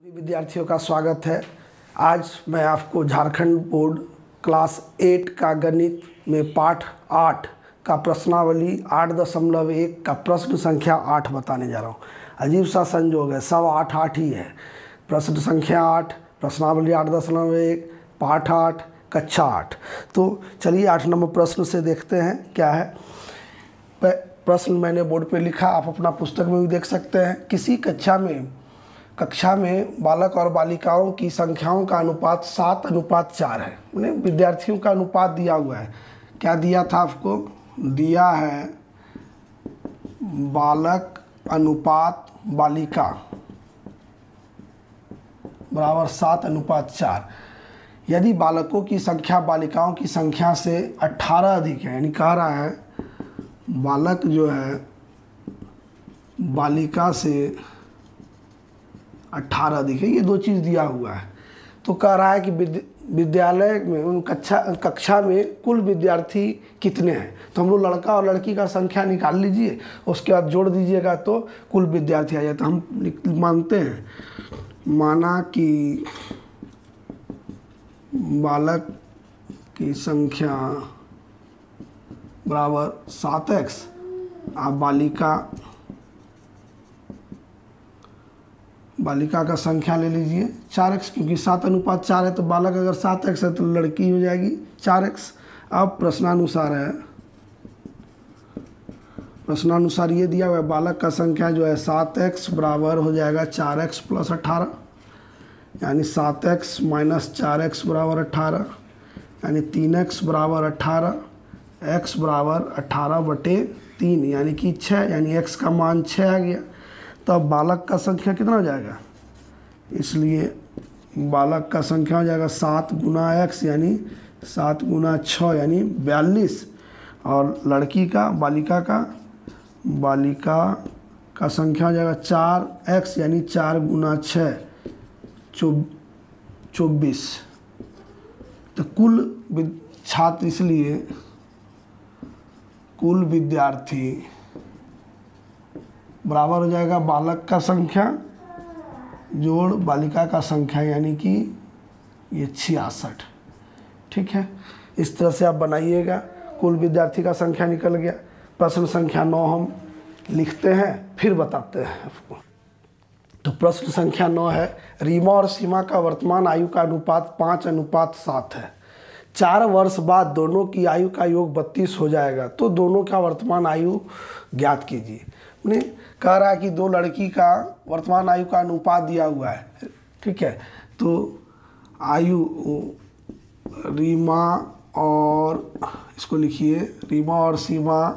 विद्यार्थियों का स्वागत है। आज मैं आपको झारखंड बोर्ड क्लास 8 का गणित में पाठ 8 का प्रश्नावली 8.1 का प्रश्न संख्या 8 बताने जा रहा हूँ। अजीब सा संयोग है, सब 8 ही है। प्रश्न संख्या 8, प्रश्नावली 8.1, पाठ 8, कक्षा 8। तो चलिए 8 नंबर प्रश्न से देखते हैं क्या है। प्रश्न मैंने बोर्ड पे लिखा, आप अपना पुस्तक में भी देख सकते हैं। किसी कक्षा में बालक और बालिकाओं की संख्याओं का अनुपात 7:4 है। उन्हें विद्यार्थियों का अनुपात दिया हुआ है। क्या दिया था आपको? दिया है बालक अनुपात बालिका बराबर 7:4। यदि बालकों की संख्या बालिकाओं की संख्या से 18 अधिक है, यानी कह रहा है बालक जो है बालिका से 18 अधिक है, ये दो चीज़ दिया हुआ है। तो कह रहा है कि विद्यालय में उन कक्षा में कुल विद्यार्थी कितने हैं। तो हम लोग लड़का और लड़की का संख्या निकाल लीजिए, उसके बाद जोड़ दीजिएगा तो कुल विद्यार्थी आ जाए। तो हम मानते हैं, माना कि बालक की संख्या बराबर 7x, आप बालिका का संख्या ले लीजिए 4x, क्योंकि 7:4 है। तो बालक अगर 7x है तो लड़की हो जाएगी 4x। अब प्रश्नानुसार है, प्रश्नानुसार ये दिया हुआ है बालक का संख्या जो है 7x बराबर हो जाएगा 4x + 18, यानी 7x - 4x बराबर 18, यानी 3x बराबर 18, x बराबर 18/3, यानी कि 6, यानी x का मान 6 आ गया। तो अब बालक का संख्या कितना हो जाएगा? इसलिए बालक का संख्या हो जाएगा 7 × x, यानी 7 × 6, यानी 42। और लड़की का बालिका का संख्या हो जाएगा 4x, यानी 4 × 6 24। तो कुल छात्र, इसलिए कुल विद्यार्थी बराबर हो जाएगा बालक का संख्या जोड़ बालिका का संख्या, यानी कि ये 66। ठीक है, इस तरह से आप बनाइएगा। कुल विद्यार्थी का संख्या निकल गया। प्रश्न संख्या 9 हम लिखते हैं, फिर बताते हैं आपको। तो प्रश्न संख्या 9 है, रीमा और सीमा का वर्तमान आयु का अनुपात 5:7 है। 4 वर्ष बाद दोनों की आयु का योग 32 हो जाएगा, तो दोनों का वर्तमान आयु ज्ञात कीजिए। उन्हें कह रहा है कि दो लड़की का वर्तमान आयु का अनुपात दिया हुआ है। ठीक है, तो आयु रीमा और, इसको लिखिए, रीमा और सीमा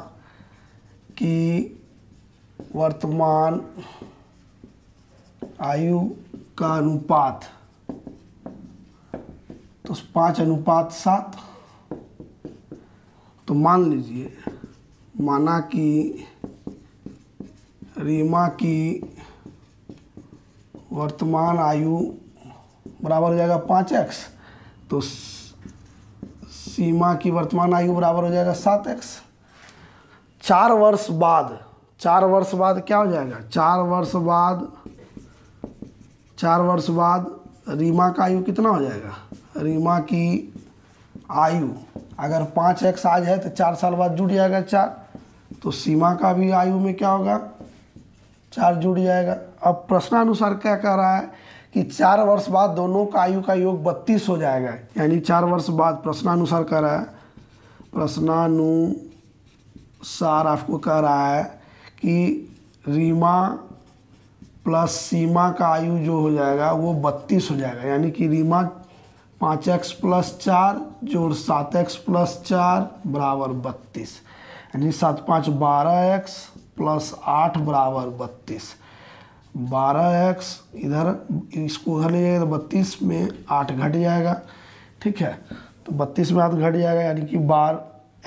की वर्तमान आयु का अनुपात तो 5:7। तो मान लीजिए, माना कि रीमा की वर्तमान आयु बराबर हो जाएगा 5x, तो सीमा की वर्तमान आयु बराबर हो जाएगा 7x। 4 वर्ष बाद क्या हो जाएगा? 4 वर्ष बाद रीमा का आयु कितना हो जाएगा? रीमा की आयु अगर 5x आज है तो 4 साल बाद जुड़ जाएगा 4, तो सीमा का भी आयु में क्या होगा? 4 जुड़ जाएगा। अब प्रश्नानुसार क्या कह रहा है कि 4 वर्ष बाद दोनों का आयु का योग 32 हो जाएगा, यानी 4 वर्ष बाद प्रश्नानुसार कह रहा है, प्रश्नानुसार आपको कह रहा है कि रीमा प्लस सीमा का आयु जो हो जाएगा वो 32 हो जाएगा, यानी कि रीमा 5x + 4 जोड़ 7x + 4 बराबर 32, यानी 7 × 5 = 12x + 8 बराबर 32। 12x इधर, इसको उधर ले जाएगा तो 32 में 8 घट जाएगा। ठीक है, तो 32 में 8 घट जाएगा, यानी कि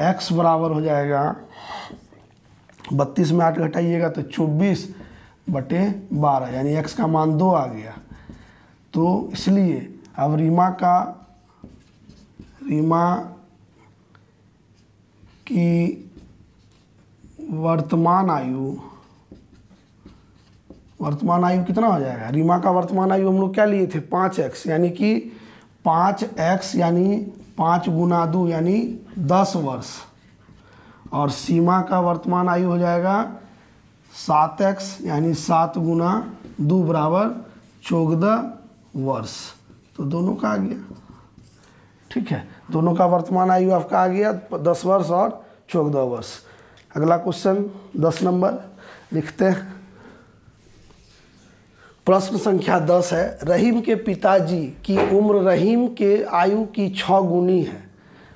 x बराबर हो जाएगा, 32 में 8 घटाइएगा तो 24/12, यानी x का मान 2 आ गया। तो इसलिए अब रीमा की वर्तमान आयु वर्तमान आयु कितना हो जाएगा, रीमा का वर्तमान आयु हम लोग क्या लिए थे 5x, यानी कि 5x यानी 5 गुना 2 यानी 10 वर्ष। और सीमा का वर्तमान आयु हो जाएगा 7x यानी 7 गुना 2 बराबर 14 वर्ष। तो दोनों का आ गया, ठीक है, दोनों का वर्तमान आयु आपका आ गया 10 वर्ष और 14 वर्ष। अगला क्वेश्चन 10 नंबर लिखते हैं। प्रश्न संख्या 10 है, रहीम के पिताजी की उम्र रहीम के आयु की 6 गुनी है।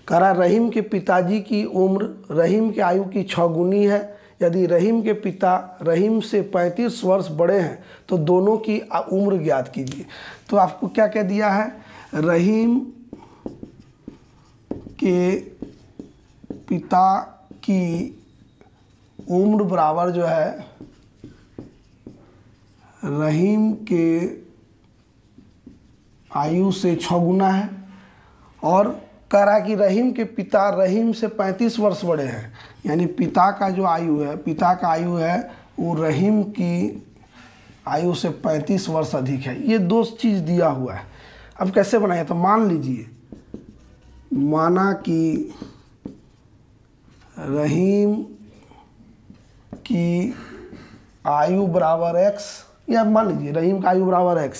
कह रहा रहीम के पिताजी की उम्र रहीम के आयु की 6 गुनी है। यदि रहीम के पिता रहीम से 35 वर्ष बड़े हैं तो दोनों की उम्र ज्ञात कीजिए। तो आपको क्या कह दिया है, रहीम के पिता की उम्र बराबर जो है रहीम के आयु से 6 गुना है, और कह रहा है कि रहीम के पिता रहीम से 35 वर्ष बड़े हैं, यानी पिता का जो आयु है, पिता का आयु है वो रहीम की आयु से 35 वर्ष अधिक है। ये दो चीज़ दिया हुआ है। अब कैसे बनाए, तो मान लीजिए, माना कि रहीम की आयु बराबर x, या मान लीजिए रहीम का आयु बराबर x,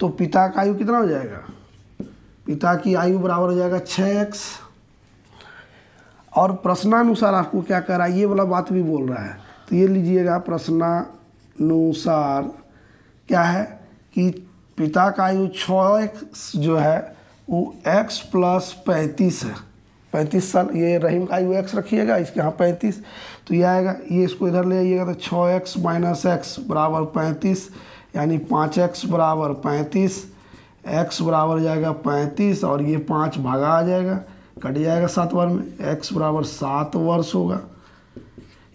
तो पिता का आयु कितना हो जाएगा, पिता की आयु बराबर हो जाएगा 6x। और प्रश्नानुसार आपको क्या कह रहा है, ये वाला बात भी बोल रहा है, तो ये लीजिएगा, प्रश्नानुसार क्या है कि पिता का आयु 6x जो है वो x प्लस 35 है, 35 साल। ये रहीम का आयु x रखिएगा, इसके यहाँ 35, तो ये आएगा, ये इसको इधर ले आइएगा, तो 6x माइनस x बराबर 35, यानी 5x बराबर 35, x बराबर हो जाएगा 35, और ये 5 भागा आ जाएगा, कट जाएगा 7 बार में, x बराबर 7 वर्ष होगा।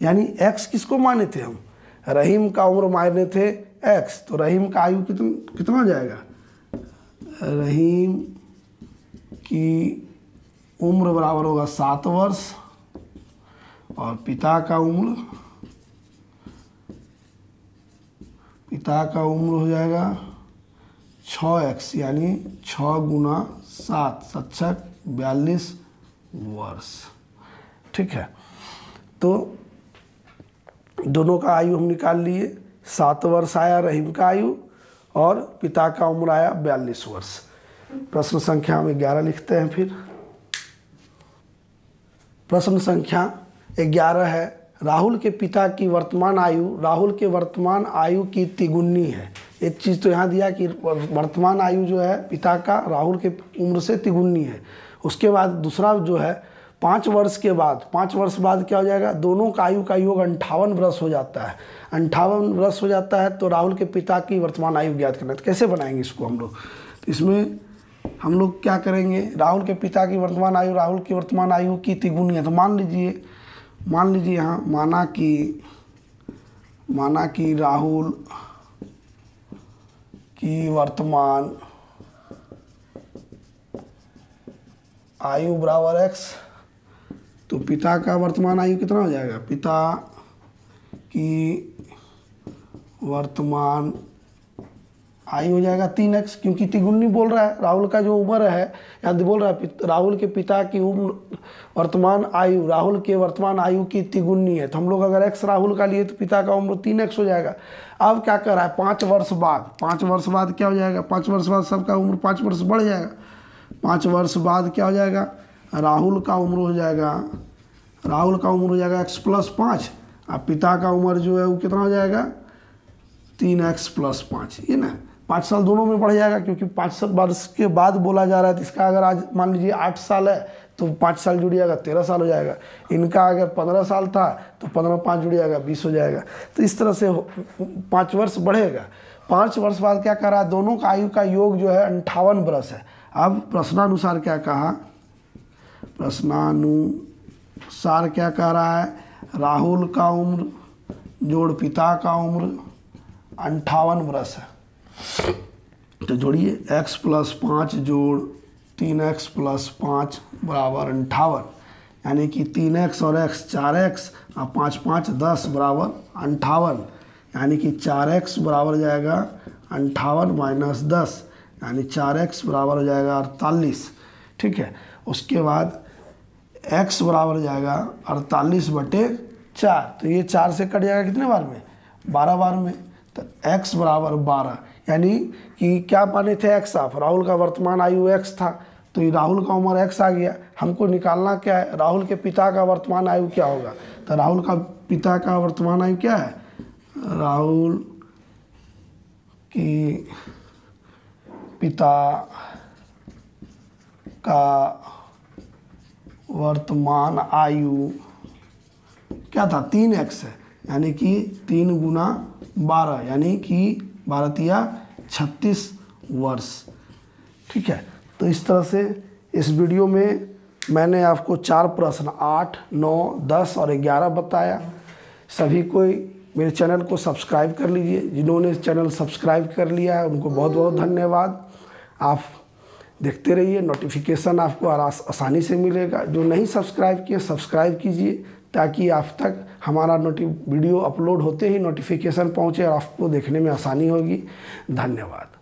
यानी x किसको माने थे हम, रहीम का उम्र माने थे x, तो रहीम का आयु कितना हो जाएगा, रहीम की उम्र बराबर होगा 7 वर्ष, और पिता का उम्र हो जाएगा 6x, यानी 6 गुना 7 7 42 वर्ष। ठीक है, तो दोनों का आयु हम निकाल लिए, 7 वर्ष आया रहीम का आयु और पिता का उम्र आया 42 वर्ष। प्रश्न संख्या में 11 लिखते हैं। फिर प्रश्न संख्या 11 है, राहुल के पिता की वर्तमान आयु राहुल के वर्तमान आयु की तिगुनी है। एक चीज़ तो यहाँ दिया कि वर्तमान आयु जो है पिता का राहुल के उम्र से तिगुनी है। उसके बाद दूसरा जो है 5 वर्ष के बाद, 5 वर्ष बाद क्या हो जाएगा, दोनों का आयु का योग 58 वर्ष हो जाता है। 58 वर्ष हो जाता है तो राहुल के पिता की वर्तमान आयु ज्ञात करना है। तो कैसे बनाएंगे इसको हम लोग, तो इसमें हम लोग क्या करेंगे, राहुल के पिता की वर्तमान आयु राहुल की वर्तमान आयु की तिगुनी है। तो मान लीजिए यहाँ माना कि राहुल की वर्तमान आयु बराबर x, तो पिता का वर्तमान आयु कितना हो जाएगा, पिता की वर्तमान आयु हो जाएगा 3x, क्योंकि तिगुनी बोल रहा है, राहुल का जो उम्र है याद बोल रहा है, राहुल के पिता की उम्र वर्तमान आयु राहुल के वर्तमान आयु की तिगुनी है। तो हम लोग अगर x राहुल का लिए तो पिता का उम्र 3x हो जाएगा। अब क्या कर रहा है, 5 वर्ष बाद क्या हो जाएगा, 5 वर्ष बाद सबका उम्र 5 वर्ष बढ़ जाएगा। 5 वर्ष बाद क्या हो जाएगा, राहुल का उम्र हो जाएगा x प्लस 5, और पिता का उम्र जो है वो कितना हो जाएगा 3x प्लस 5। ये ना 5 साल दोनों में बढ़ जाएगा, क्योंकि 5 वर्ष के बाद बोला जा रहा है। तो इसका अगर आज मान लीजिए 8 साल है तो 5 साल जुड़ जाएगा 13 साल हो जाएगा। इनका अगर 15 साल था तो 15 5 जुड़ जाएगा 20 हो जाएगा। तो इस तरह से 5 वर्ष बढ़ेगा। 5 वर्ष बाद क्या कर रहा है, दोनों का आयु का योग जो है 58 वर्ष है। अब प्रश्नानुसार क्या कहा, प्रश्नानुसार क्या कह रहा है, राहुल का उम्र जोड़ पिता का उम्र 58 वर्ष है। तो जोड़िए x प्लस 5 जोड़ 3x प्लस 5 बराबर 58, यानी कि 3x और x 4x और 5 5 10 बराबर 58, यानी कि 4x बराबर हो जाएगा 58 माइनस 10, यानी 4x बराबर हो जाएगा 48। ठीक है, उसके बाद x बराबर हो जाएगा 48/4। तो ये 4 से कट जाएगा कितने बार में? 12 बार में। तो x बराबर 12, यानी कि क्या माने थे x साफ, राहुल का वर्तमान आयु x था, तो ये राहुल का उम्र x आ गया। हमको निकालना क्या है, राहुल के पिता का वर्तमान आयु क्या होगा। तो राहुल का पिता का वर्तमान आयु क्या है, राहुल की पिता का वर्तमान आयु क्या था, 3x है, यानी कि 3 गुना 12, यानी कि 12 36 वर्ष। ठीक है, तो इस तरह से इस वीडियो में मैंने आपको 4 प्रश्न 8, 9, 10 और 11 बताया। सभी कोई मेरे चैनल को सब्सक्राइब कर लीजिए। जिन्होंने चैनल सब्सक्राइब कर लिया है उनको बहुत बहुत धन्यवाद। आप देखते रहिए, नोटिफिकेशन आपको आसानी से मिलेगा। जो नहीं सब्सक्राइब किए सब्सक्राइब कीजिए, ताकि आप तक हमारा वीडियो अपलोड होते ही नोटिफिकेशन पहुँचे और आपको देखने में आसानी होगी। धन्यवाद।